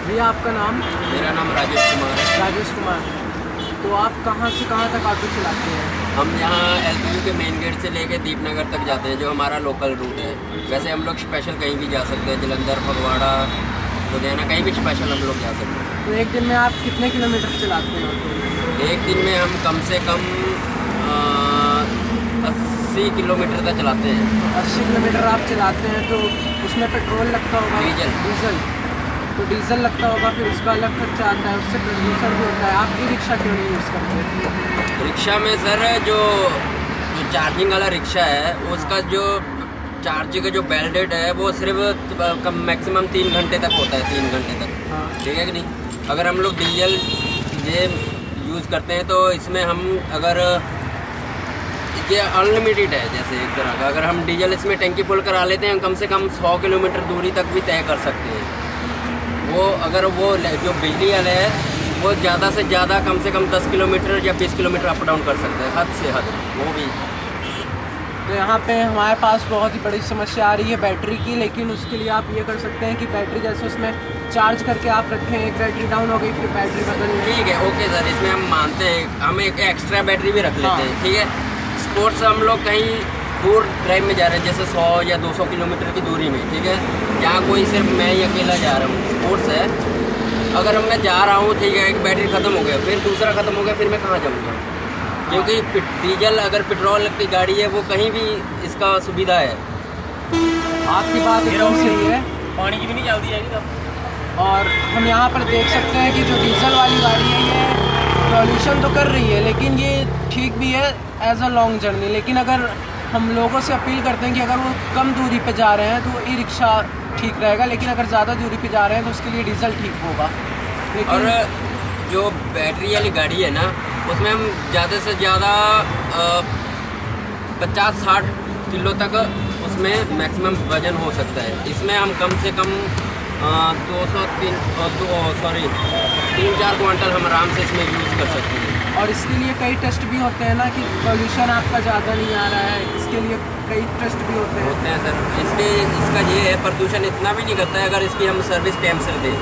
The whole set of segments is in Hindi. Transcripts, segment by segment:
भैया आपका नाम? मेरा नाम राजेश कुमार है। राजेश कुमार। तो आप कहाँ से कहाँ तक ऑटो चलाते हैं? हम यहाँ LPU के मेन गेट से लेके दीपनगर तक जाते हैं, जो हमारा लोकल रूट है। वैसे हम लोग स्पेशल कहीं भी जा सकते हैं, जलंधर, फगवाड़ा, लुधियाना, कहीं भी स्पेशल हम लोग जा सकते हैं। तो एक दिन में आप कितने किलोमीटर चलाते हैं ऑटो? एक दिन में हम कम से कम 80 किलोमीटर तक चलाते हैं। 80 किलोमीटर आप चलाते हैं तो उसमें पेट्रोल लगता होगा? डीजल। तो डीजल लगता होगा, फिर उसका अलग खर्चा आता है, उससे प्रदूषण भी होता है। आप ई रिक्शा क्यों नहीं यूज़ करते? रिक्शा में सर जो चार्जिंग वाला रिक्शा है, उसका जो चार्ज का जो वैलिडेट है वो सिर्फ मैक्सिमम 3 घंटे तक होता है, 3 घंटे तक। हाँ। ठीक है कि नहीं? अगर हम लोग डीजल ये यूज़ करते हैं तो इसमें हम अगर ये अनलिमिटेड है, जैसे एक तरह का, अगर हम डीजल इसमें टंकी फुल करा लेते हैं, कम से कम 100 किलोमीटर दूरी तक भी तय कर सकते हैं। वो अगर वो जो बिजली वाले है वो ज़्यादा से ज़्यादा कम से कम 10 किलोमीटर या 20 किलोमीटर अप डाउन कर सकते हैं, हद से हद वो भी। तो यहाँ पे हमारे पास बहुत ही बड़ी समस्या आ रही है बैटरी की, लेकिन उसके लिए आप ये कर सकते हैं कि बैटरी जैसे उसमें चार्ज करके आप रखें, एक बैटरी डाउन हो गई फिर बैटरी बदल लें। ठीक है, ओके सर, इसमें हम मानते हैं, हम एक एक्स्ट्रा बैटरी भी रख लेते हैं। ठीक है, स्पोर्ट्स हम लोग कहीं दूर ड्राइव में जा रहे हैं, जैसे 100 या 200 किलोमीटर की दूरी में, ठीक है, जहाँ कोई सिर्फ मैं ही अकेला जा रहा हूँ, स्पोर्ट्स है, अगर मैं जा रहा हूँ, ठीक है, एक बैटरी ख़त्म हो गया, फिर दूसरा ख़त्म हो गया, फिर मैं कहाँ जाऊँगा? क्योंकि डीजल अगर पेट्रोल की गाड़ी है वो कहीं भी इसका सुविधा है। आपकी बात एकदम सही है, पानी की भी नहीं चलती है तब। और हम यहाँ पर देख सकते हैं कि जो डीजल वाली गाड़ी है ये पॉल्यूशन तो कर रही है, लेकिन ये ठीक भी है एज अ लॉन्ग जर्नी। लेकिन अगर हम लोगों से अपील करते हैं कि अगर वो कम दूरी पे जा रहे हैं तो ई रिक्शा ठीक रहेगा, लेकिन अगर ज़्यादा दूरी पे जा रहे हैं तो उसके लिए डीजल ठीक होगा। और जो बैटरी वाली गाड़ी है ना, उसमें हम ज़्यादा से ज़्यादा 50-60 किलो तक उसमें मैक्सिमम वज़न हो सकता है। इसमें हम कम से कम 3-4 क्वांटल हम आराम से इसमें यूज़ कर सकते हैं। और इसके लिए कई टेस्ट भी होते हैं ना कि पॉल्यूशन आपका ज़्यादा नहीं आ रहा है, इसके लिए कई टेस्ट भी होते हैं सर। इसका ये है, प्रदूषण इतना भी नहीं करता है अगर इसकी हम सर्विस टाइम से दें,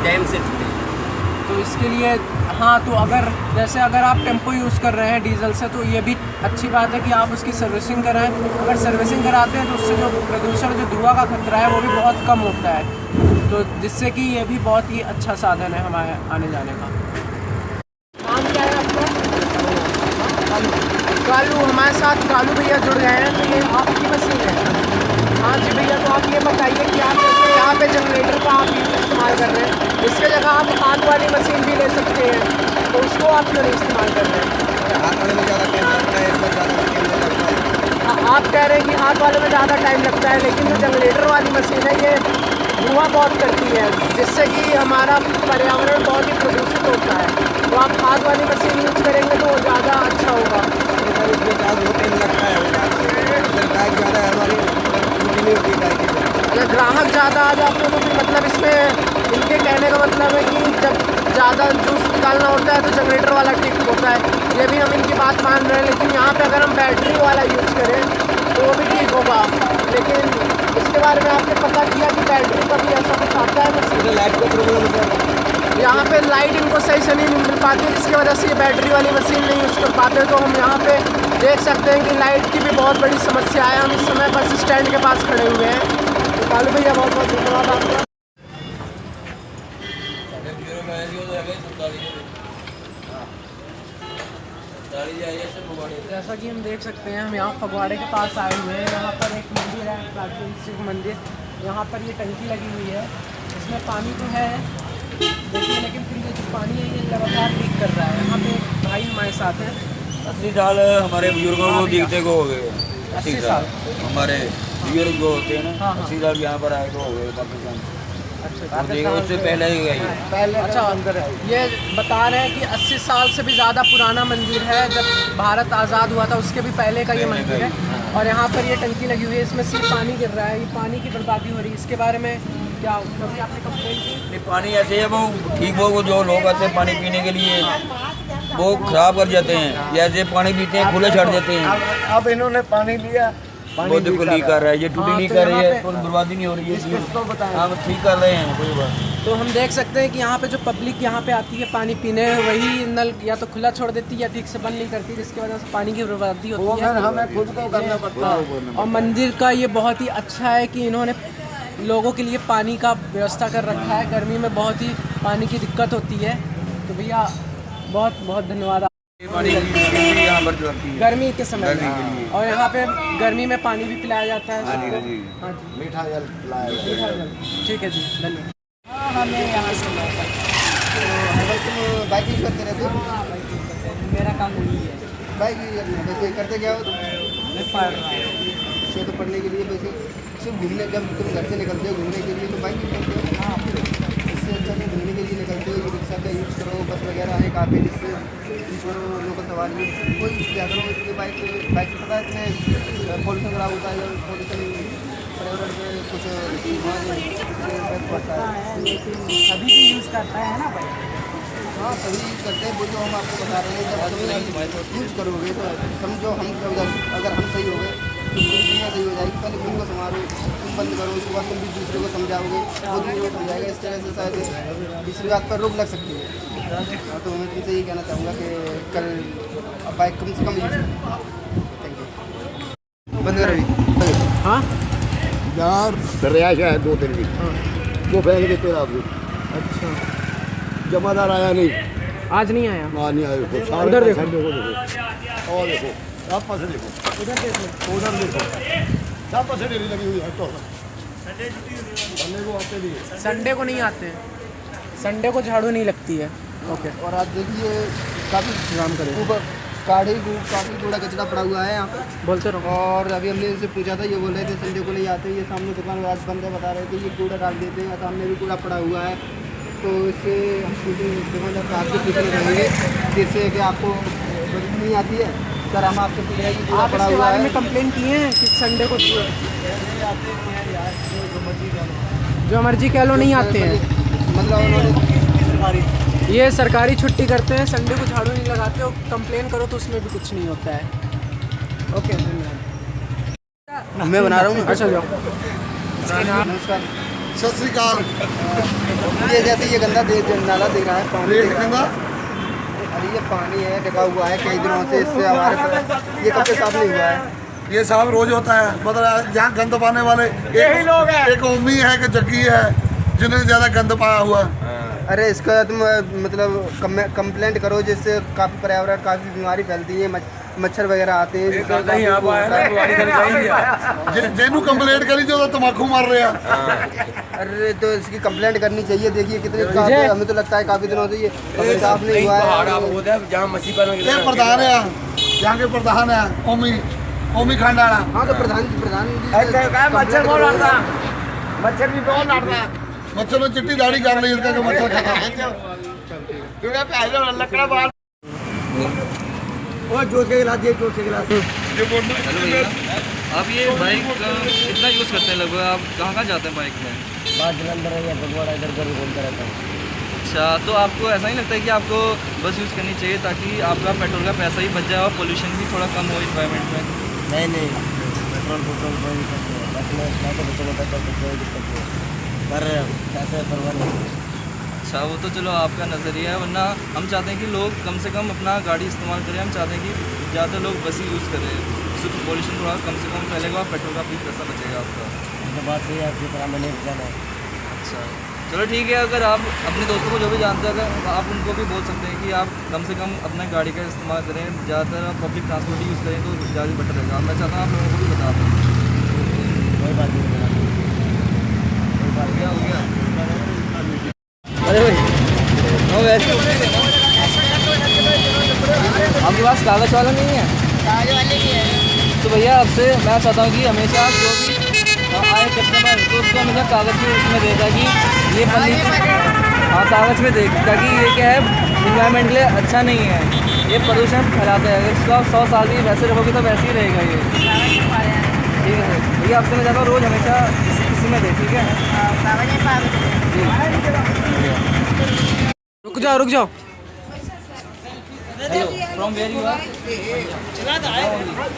टाइम से दें। तो इसके लिए हाँ, तो अगर आप टेम्पो यूज़ कर रहे हैं डीजल से तो ये भी अच्छी बात है कि आप उसकी सर्विसिंग कराएं। अगर सर्विसिंग कराते हैं तो उससे जो प्रदूषण, जो धुआं का खतरा है वो भी बहुत कम होता है, तो जिससे कि ये भी बहुत ही अच्छा साधन है हमारे आने जाने का। नाम क्या है आपका? कालू। हमारे साथ कालू भैया जुड़ गए हैं। तो ये आपकी मशीन है? हाँ जी भैया, तो आप ये बताइए कि आप जैसे यहाँ पे जनरेटर का आप इस्तेमाल कर रहे हैं, इसके जगह आप हाथ वाली मशीन भी ले सकते हैं, तो उसको आप क्यों नहीं इस्तेमाल कर रहे हैं? हाथ वाले में ज़्यादा टाइम लगता है, इसमें ज़्यादा टाइम लगता है। आप कह रहे हैं कि हाथ वाले में ज़्यादा टाइम लगता है, लेकिन जो जनरेटर वाली मशीन है ये धुआं बहुत करती है, जिससे कि हमारा पर्यावरण बहुत ही प्रदूषित होता है। तो आप हाथ वाली मशीन यूज करेंगे तो वो ज़्यादा अच्छा होगा। सर इसमें चार्ज बहुत टाइम लगता है, ग्राहक ज़्यादा है हमारी, नहीं होती गाय की। अगर ग्राहक ज़्यादा आ जाते हैं तो फिर मतलब इसमें इनके कहने का मतलब है कि जब ज़्यादा जूस निकालना होता है तो जनरेटर वाला ठीक होता है। ये भी हम इनकी बात मान रहे हैं, लेकिन यहाँ पे अगर हम बैटरी वाला यूज़ करें तो वो भी ठीक होगा। लेकिन इसके बारे में आपने पता किया कि बैटरी का भी ऐसा कुछ आता है? इसमें लाइट का प्रॉब्लम है, यहाँ पे लाइट इनको सही से नहीं मिल पाती, जिसकी वजह से ये बैटरी वाली मशीन नहीं यूज़ कर पाते। तो हम यहाँ पे देख सकते हैं कि लाइट की भी बहुत बड़ी समस्या है। हम इस समय बस स्टैंड के पास खड़े हुए हैं। तो कालू भैया बहुत बहुत धन्यवाद आपका। जैसा कि हम देख सकते हैं, हम यहाँ फगवाड़े के पास आए हुए हैं। यहाँ पर एक मंदिर है, प्राचीन शिव मंदिर। यहाँ पर ये टंकी लगी हुई है, इसमें पानी तो है देखिए, लेकिन फिर ये जो पानी है ये लगातार लीक कर रहा है। यहाँ पे एक भाई हमारे साथ हैं। 80 साल हमारे बुजुर्गों को दिखते को हो गए। 80 साल हमारे बुजुर्ग जो होते हैं ना, हाँ, हाँ। 80 साल यहाँ पर आए तो हो गए पाकिस्तान। अच्छा, उससे पहले ही गए पहले। अच्छा, ये बता रहे हैं कि 80 साल से भी ज़्यादा पुराना मंदिर है। जब भारत आज़ाद हुआ था उसके भी पहले का ये मंदिर है। और यहाँ पर ये टंकी लगी हुई है, इसमें सिर्फ पानी गिर रहा है, ये पानी की बर्बादी हो रही है। इसके बारे में क्या कभी आपने कंप्लेंट की? पानी ऐसे है, वो ठीक वो जो लोग आते हैं पानी पीने के लिए वो खराब कर जाते हैं, जैसे पानी पीते हैं खुले छड़ देते हैं। अब इन्होंने पानी लिया, वो देखो लीक कर रहा है, ये टूटी लीक कर रही है, कोई बर्बादी नहीं हो रही है, इसको बताएं। हम ठीक कर रहे हैं कोई बात। तो हम देख सकते हैं कि यहाँ पे जो पब्लिक यहाँ पे आती है पानी पीने, वही नल या तो खुला छोड़ देती है या ठीक से बंद नहीं करती, जिसकी वजह से पानी की बर्बादी होती है। हमें खुद को करना पड़ता है। और मंदिर का ये बहुत ही अच्छा है कि इन्होंने लोगों के लिए पानी का व्यवस्था कर रखा है। गर्मी में बहुत ही पानी की दिक्कत होती है। तो भैया बहुत बहुत धन्यवाद। यहाँ पर लगती है गर्मी के समय गर्मी के लिए। और यहाँ पे गर्मी में पानी भी पिलाया जाता है हाँ जी, सबको। हाँ जी। हाँ जी, मीठा जल लाया मीठा जल। ठीक है जी, धन्यवाद। हमें यहाँ से तुम बाइक यूज करते रहते हो? मेरा काम वही है। बाइक वैसे करते क्या हो तुम? मैं पढ़ रहा हूँ। से तो पढ़ने के लिए वैसे सिर्फ घूमने, जब तुम घर से निकलते हो घूमने के लिए तो बाइक यूज करते हो? हाँ, इससे अच्छा तो घूमने के लिए निकलते हो रिक्शा का यूज़ करो, बस वगैरह है काफ़ी, जिससे यूज करो लोकल सवारी कोई क्या करो। इसलिए बाइक से पता है इसमें पॉल्यूशन खराब होता है, पॉल्यूशन पर्यावरण पे कुछ इफेक्ट पड़ता है। लेकिन सभी भी यूज़ करता है ना भाई। हाँ सभी यूज़ करते हैं, वो जो हम आपको बता रहे हैं। जब तुम यूज़ करोगे तो समझो हम अगर हम सही हो गए तो पूरी दुनिया सही हो जाएगी। पहले खुद को संभालो, तुम बंद करो, उसके बाद तुम भी दूसरे को समझाओगे, वो दूसरे को समझाएगा। इस तरह से शायद इस बात पर रोक लग सकती है। हाँ, तो मैं तुमसे यही कहना चाहूँगा कि कल बाइक कम से कम यूज़ करो। Thank you. बंद करो अभी। हाँ यार रिहाइश है 2-3 की, वो फेंक देते हैं आप भी। अच्छा, जमादार आया नहीं, आज नहीं आया। हाँ नहीं आया। देखो सारे उधर देखो। संडे को देखो, और देखो आप पास देखो, उधर देखो। उधर देखो सब पास डेरी लगी हुई है। तो संडे को आते भी है। संडे को नहीं आते हैं, संडे को झाड़ू नहीं लगती है। ओके, और आज देखिए काफ़ी काम करें। ऊपर काफ़ी कूड़ा कचरा पड़ा हुआ है यहाँ पर। बोलते रहो। और अभी हमने इनसे पूछा था, ये बोल रहे थे संडे को नहीं आते। ये सामने दुकान आज बंद है, बता रहे थे ये कूड़ा डाल देते हैं, सामने भी कूड़ा पड़ा हुआ है। तो इससे हम दुकानदार साहब से पूछना चाहेंगे जिससे कि आपको बदबू नहीं आती है। सर हम आपसे पूछ रहे हैं कि कूड़ा आप पड़ा इसके हुआ बारे में है। कंप्लेन किए हैं कि संडे को जो मर्जी कह लो नहीं आते हैं? मतलब उन्होंने ये सरकारी छुट्टी करते हैं, संडे को झाड़ू नहीं लगाते हो, कंप्लेन करो तो उसमें भी कुछ नहीं होता है। ओके, धन्यवाद। मैं बना रहा हूँ। अच्छा जाओ। नमस्कार। सत श्री अकाल। ये जैसे ये गंदा नाला दिख रहा है, पानी रेत दिख रहा गंदा? है। अरे ये पानी है, ढका हुआ है कई दिनों से। इससे हमारे ये कब से साफ नहीं हुआ है। ये साहब रोज होता है, मतलब यहाँ गंद पाने वाले यही लोग हैं। एक ओमी है, कि जग्गी है, जिन्होंने ज़्यादा गंद पाया हुआ। अरे इसका तुम मतलब कंप्लेंट करो, जिससे काफ़ी पर्यावरण काफ़ी बीमारी फैलती है, मच्छर वगैरह आते हैं। जेनू कंप्लेंट करी जो तम्बाकू मार रहे हैं। अरे तो इसकी कंप्लेंट करनी चाहिए। देखिए कितने हमें तो लगता है काफ़ी दिनों से ये साफ नहीं हुआ है। ये प्रधान है, यहाँ के प्रधान है ओमी खंडाना। हाँ तो प्रधान मच्छर कौन लड़ता? मच्छर भी कौन लड़ता? मच्छर ने चिट्टी दाढ़ी कर ली, इसका मच्छर खत्म। लकड़ा बाहर और जोश के गिलास, जोश के गिलास। आप ये बाइक कितना यूज़ करते हैं लगभग? आप कहाँ जाते हैं बाइक में? बात जलंधर है या भगवाड़ा, इधर उधर घूमता रहता हूँ। अच्छा, तो आपको ऐसा नहीं लगता है कि आपको बस यूज़ करनी चाहिए ताकि आपका पेट्रोल का पैसा ही बच जाए और पोल्यूशन भी थोड़ा कम हो इन्वायरमेंट में? नहीं पेट्रोल कोई दिक्कत नहीं है, बस में पैसे बचेगा पेट्रोल को कोई दिक्कत नहीं है, पर पैसे परवाह नहीं। अच्छा, वो तो चलो आपका नज़रिया है, वरना हम चाहते हैं कि लोग कम से कम अपना गाड़ी इस्तेमाल करें। हम चाहते हैं कि ज़्यादा लोग बस ही यूज़ करें, उससे तो पोल्यूशन थोड़ा कम से कम फैलेगा और पेट्रोल का भी पैसा बचेगा आपका। तो बात सही है आपकी, तरह मैंने जाना है। अच्छा चलो ठीक है, अगर आप अपने दोस्तों को जो भी जानते हैं अगर आप उनको भी बोल सकते हैं कि आप कम से कम अपना गाड़ी का इस्तेमाल करें, ज़्यादातर आप पब्लिक ट्रांसपोर्ट यूज़ करें तो ज़्यादा बेटर रहेगा। मैं चाहता हूँ आप लोगों को भी बता दें। कोई बात नहीं, क्या हो गया? अरे भाई वैसे आपके पास कागज़ वाला नहीं है? कागज वाले भी है। तो भैया आपसे मैं चाहता हूँ कि हमेशा जो भी आए कस्टमर तो उसको हमेशा कागज़ में उसमें देगा कि ये पन्नी, हाँ कागज़ में देगा कि ये क्या है इन्वायरमेंट के लिए अच्छा नहीं है, ये प्रदूषण फैलाता है। अगर इसको आप 100 साल भी वैसे रखोगे तो वैसे ही रहेगा ये। ठीक है सर, भैया आपसे मैं चाहता हूँ रोज़ हमेशा इसी में दे, ठीक है? रुक जाओ। Hello, from where you are?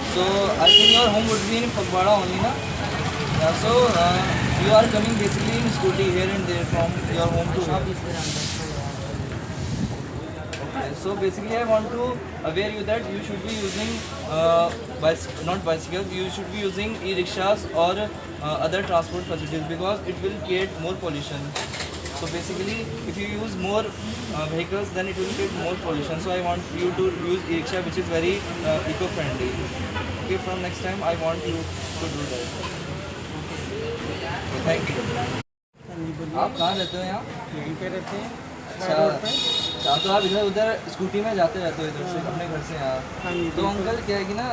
So I think your home would be in Phagwara only, na? Yeah, so You are coming basically in scooty here and there from your home to here. Okay, so basically I want to aware you that you should be using not bicycles, you should be using e-rickshaws or other transport facilities because it will create more pollution. So basically if you use more vehicles then it will create more pollution. So I want you to use e-rickshaw which is very eco-friendly. Okay, from next time I want you to do that. Thank you. आप कहाँ रहते हो यहाँ? यहीं पे रहते हैं। अच्छा, तो आप इधर उधर स्कूटी में जाते रहते हो इधर से अपने घर से यहाँ? तो अंकल क्या है कि ना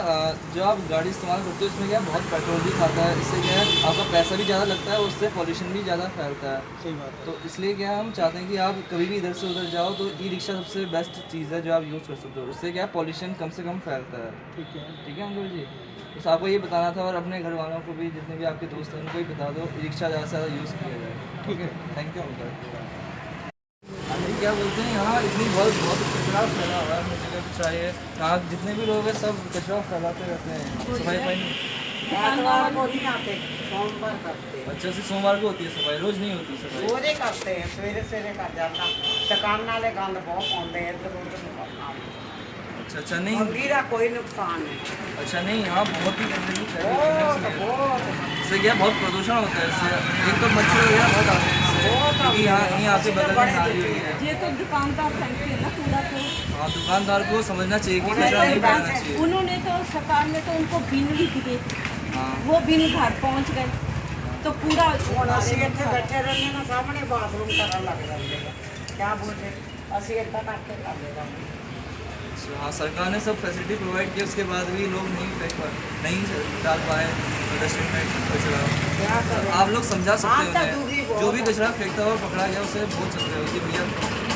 जो आप गाड़ी इस्तेमाल करते हो इसमें क्या है बहुत पेट्रोल भी खाता है, इससे क्या है आपका पैसा भी ज़्यादा लगता है, उससे पॉल्यूशन भी ज़्यादा फैलता है। सही बात। तो इसलिए क्या है हम चाहते हैं कि आप कभी भी इधर से उधर जाओ तो ई रिक्शा सबसे बेस्ट चीज़ है जो आप यूज़ कर सकते हो, उससे क्या है पॉल्यूशन कम से कम फैलता है। ठीक है अंकल जी, बस आपको ये बताना था और अपने घर वालों को भी जितने भी आपके दोस्त हैं उनको भी बता दो ई रिक्शा ज़्यादा से ज़्यादा यूज़ किया जाए। ठीक है, थैंक यू अंकल। क्या बोलते हैं यहाँ इतनी बहुत कचरा फैला हुआ है, मुझे जगह चाहिए यहाँ जितने भी लोग हैं सब कचरा फैलाते रहते हैं। सफाई सोमवार को नहीं आते, सोमवार करते हैं। अच्छा से सोमवार को होती है सफाई, रोज नहीं होती सफाई? रोजे करते हैं, सवेरे सवेरे कर जाता। दुकान वाले गंद बहुत पाते हैं, इधर उधर अच्छा नहीं मंगीरा कोई नुकसान नहीं। अच्छा नहीं, यहाँ बहुत ही गंदगी फैली है बहुत इससे क्या बहुत प्रदूषण होता है, इससे एक तो मच्छर वगैरह बहुत आते हैं इससे, क्योंकि यहाँ पे बगल में नाली हुई है। ये तो दुकानदार फेंकते हैं ना कूड़ा, तो हाँ दुकानदार को समझना चाहिए कि कचरा नहीं फैलाना चाहिए। उन्होंने तो सरकार ने तो उनको बिन भी दिए, वो बिन घर पहुँच गए तो पूरा ਅਸੀਂ ਇੱਥੇ ਬੈਠੇ ਰਹਿੰਦੇ ਨਾ ਸਾਹਮਣੇ ਬਾਥਰੂਮ ਕਰਨ ਲੱਗ ਜਾਂਦੇ ਆ, क्या बोलते ਅਸੀਂ ਇੱਦਾਂ ਕਰਕੇ ਕਰ ਦੇਗਾ। हाँ सरकार ने सब फैसिलिटी प्रोवाइड की, उसके बाद भी लोग नहीं डाल पाए डस्टबिन में कचरा। आप लोग समझा सकते हो उन्हें, जो भी कचरा फेंकता हुआ पकड़ा गया उसे बोल सकते हो कि भैया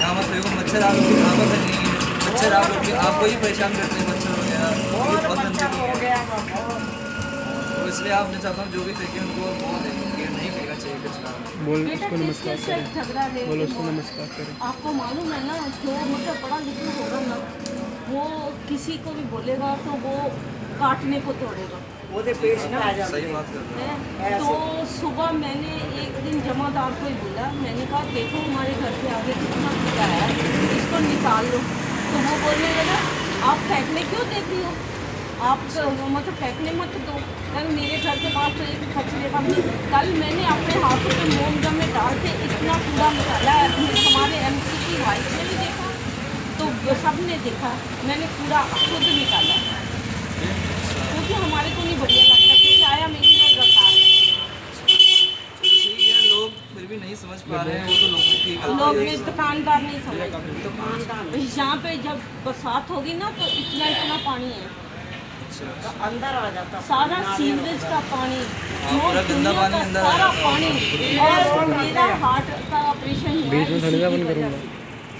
यहाँ मत फेंको, मच्छर आप लोग की आवाज़ नहीं है, मच्छर आप लोग आपको ही परेशान करते हैं मच्छर वगैरह, बहुत गंदगी हो गया। तो इसलिए आप मैं चाहता हूँ जो भी फेंके उनको बहुत नहीं फेंकना चाहिए कचरा। बोल उसको नमस्कार करें, झगड़ा बोलो उसको नमस्कार करें। आपको मालूम है ना जो मतलब पढ़ा लिखा होगा ना वो किसी को भी बोलेगा तो वो काटने को तोड़ेगा। वो तो पेश में आ जाते सही बात कर रहे हैं। तो सुबह मैंने एक दिन जमादार को ही बोला, मैंने कहा देखो हमारे घर के आगे कितना कूड़ा है, इसको निकाल लो। तो वो बोलने लगा आप फेंकने क्यों देती हो, आप मतलब फेंकने मत दो। कल मेरे घर के पास तो एक कचरे का कल मैंने अपने हाथों में मोमडम में डाल के इतना कूड़ा निकाला है, हमारे MC की वाइफ ने भी देखा तो सब ने देखा, मैंने पूरा खुद निकाला क्योंकि हमारे को नहीं बढ़िया लगता कि आया मेरी ना सरकार। ठीक है, लोग फिर भी नहीं समझ पा रहे हैं, वो तो लोगों की लोग ने दुकानदार नहीं समझते। यहाँ पे जब बरसात होगी ना तो इतना पानी है, अंदर आ जाता सारा सीवरेज का पानी, पूरा गंदा पानी अंदर सारा पानी। और मेरा हार्ट का ऑपरेशन हुआ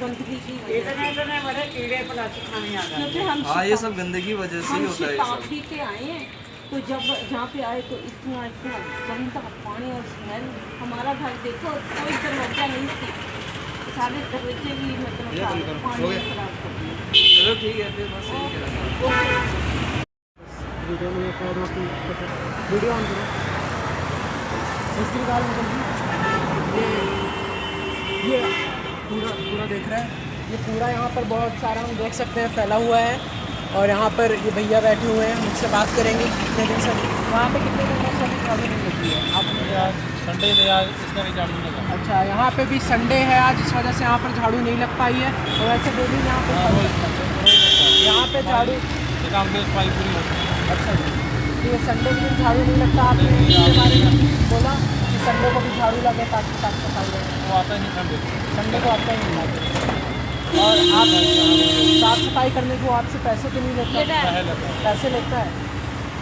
गंदगी की इतने बड़े कीड़े प्लास्टिक खाने आ गए, क्योंकि हम हाँ ये सब गंदगी वजह से ही होता है ये सब। पी के आए हैं तो जब जहाँ पे आए तो इतना गंदा पानी और स्मेल। हमारा घर देखो कोई दरवाजा नहीं थी, सारे दरवाजे भी मतलब पानी खराब कर दिए। चलो ठीक है फिर बस यही कह रहा था। वीडियो में वीडियो ऑन करो। ये पूरा देख रहे हैं, ये पूरा यहाँ पर बहुत सारा हम देख सकते हैं फैला हुआ है। और यहाँ पर ये भैया बैठे हुए हैं, मुझसे बात करेंगे कितने दिन से वहाँ पे कितने दिन से झाड़ू नहीं लगती है। आप संडे से आज इसका भी झाड़ू नहीं लगा। अच्छा, यहाँ पे भी संडे है आज, इस वजह से यहाँ पर झाड़ू नहीं लग पाई है। और वैसे डेली यहाँ पे झाड़ू काम की सफाई पूरी होती है। अच्छा जी, ये संडे के दिन झाड़ू नहीं लगता, आपने इसके बारे में बोला कि संडे को भी झाड़ू लगे ताकि साफ सफाई रहे। वो आता ही नहीं संडे को आता ही नहीं लगे। और आप साफ सफाई करने को आपसे पैसे तो नहीं लेता? पैसे लेता है।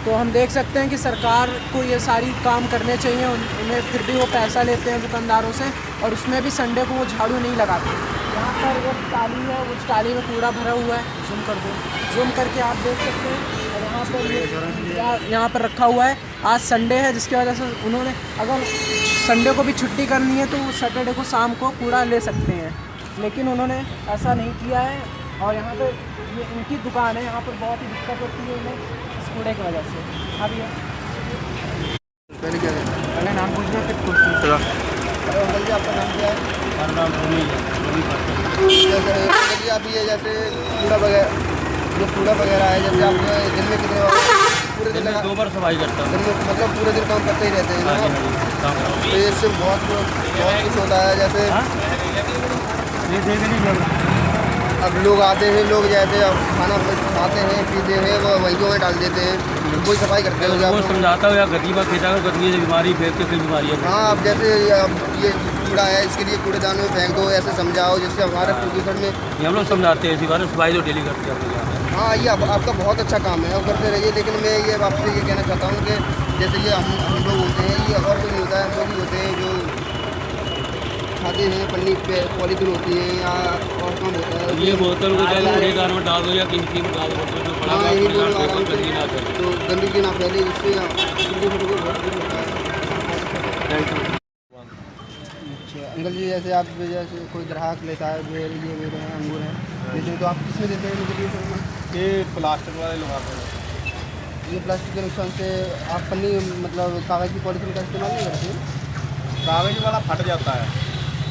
तो हम देख सकते हैं कि सरकार को ये सारी काम करने चाहिए, उन्हें फिर भी वो पैसा लेते हैं दुकानदारों से, और उसमें भी संडे को वो झाड़ू नहीं लगाते। यहाँ पर वो टाली है, उस टाली में कूड़ा भरा हुआ है, जूम कर दो, जूम करके आप देख सकते हैं। और यहाँ पर रखा हुआ है, आज संडे है जिसकी वजह से उन्होंने अगर संडे को भी छुट्टी करनी है तो सैटरडे को शाम को कूड़ा ले सकते हैं, लेकिन उन्होंने ऐसा नहीं किया है। और यहाँ पर ये इनकी दुकान है, यहाँ पर बहुत ही दिक्कत होती है इन्हें इस कूड़े की वजह से। अब ये पहले क्या नाम पूछना फिर अंकल जी आपका नाम क्या है? हमारा नाम भूमि है, भूमि पाटिल। जैसे अंकल जी आप ये जैसे कूड़ा वगैरह जो कूड़ा वगैरह है, जैसे आप दिन में कितने बार पूरे दिन दिन में 2 बार सफाई करता हूँ। दिन में मतलब पूरे दिन काम करते ही रहते हैं हाँ जी, ना? हाँ जी, काम करता हूँ। तो इससे बहुत कुछ होता है। जैसे ये देख लीजिए, अब लोग आते हैं, लोग जैसे अब खाना खाते हैं पीते हैं वो वहीं में डाल देते हैं, कोई सफाई करते हो वो समझाता हो या गद्दी पर खींचा कर, गद्दी से बीमारी फेंक के कोई बीमारी है। हाँ, अब जैसे अब ये कूड़ा है इसके लिए कूड़ेदान में फेंक दो, ऐसे समझाओ जिससे हमारे प्रदूषण में ये हम लोग समझाते हैं, इसी बार सफाई तो डेली करते हैं हम लोग यहाँ। हाँ, ये आपका बहुत अच्छा काम है, अब करते रहिए। लेकिन मैं ये आपसे ये कहना चाहता हूँ कि जैसे ये हम लोग होते हैं, ये और कोई नहीं होता है, हम लोग ही होते हैं जो खाते हैं, पन्नी पे पॉलीथीन होती है या और काम होता है। ये बोतल को चाहे कूड़ेदान में डाल दो या किसी में डाल दो, हाँ, यही बोल रहा हूँ तो गंदगी ना फैले, जिससे बहुत कुछ होता है। अच्छा अंकल जी, जैसे आप जैसे कोई ग्राहक लेता है ये मेरे हैं अंगूर हैं देते हैं, तो आप किसमें देते हैं मुझे ये? ये प्लास्टिक वाले लगाते हैं। ये प्लास्टिक के नुकसान से आप पन्नी मतलब कागज़ की पॉलीथीन का इस्तेमाल नहीं करते? कागज वाला फट जाता है,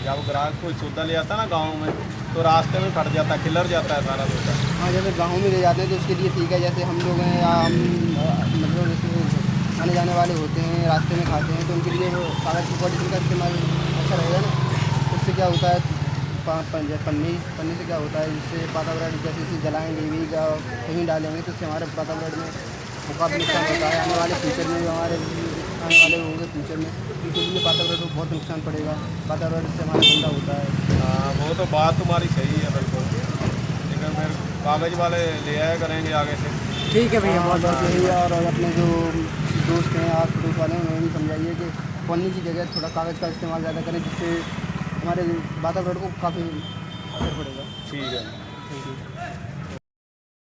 जब ग्राहक कोई सौदा ले आता है ना गाँव में, तो रास्ते में फट जाता है, खिलर जाता है सारा सौदा। हाँ, जैसे गाँव में ले जाते हैं तो उसके लिए ठीक है। जैसे हम लोग हैं या हम मतलब जैसे आने जाने वाले होते हैं, रास्ते में खाते हैं, तो उनके लिए वो कागज़ की पॉलीथीन का इस्तेमाल अच्छा रहेगा ना। उससे क्या होता है पन्नी से क्या होता है, जिससे वातावरण जैसे इसे जलाएँगे भी कहीं डालेंगे तो उससे हमारे वातावरण में काफ़ी नुकसान होता है। आने वाले फ्यूचर में हमारे आने वाले होंगे फ्यूचर में उनके लिए वातावरण को बहुत नुकसान पड़ेगा, वातावरण से हमारा गंदा होता है। हाँ, वो तो बात तुम्हारी सही है बिल्कुल, लेकिन फिर कागज़ वाले ले आया करेंगे आगे से। ठीक है भैया, बहुत बहुत यही है। और अपने जो दोस्त हैं आप दोस्त वाले हैं उन्हें भी समझाइए कि पन्नी की जगह थोड़ा कागज़ का इस्तेमाल ज़्यादा करें, जिससे हमारे वातावरण को काफ़ी असर पड़ेगा। ठीक है। Thank you.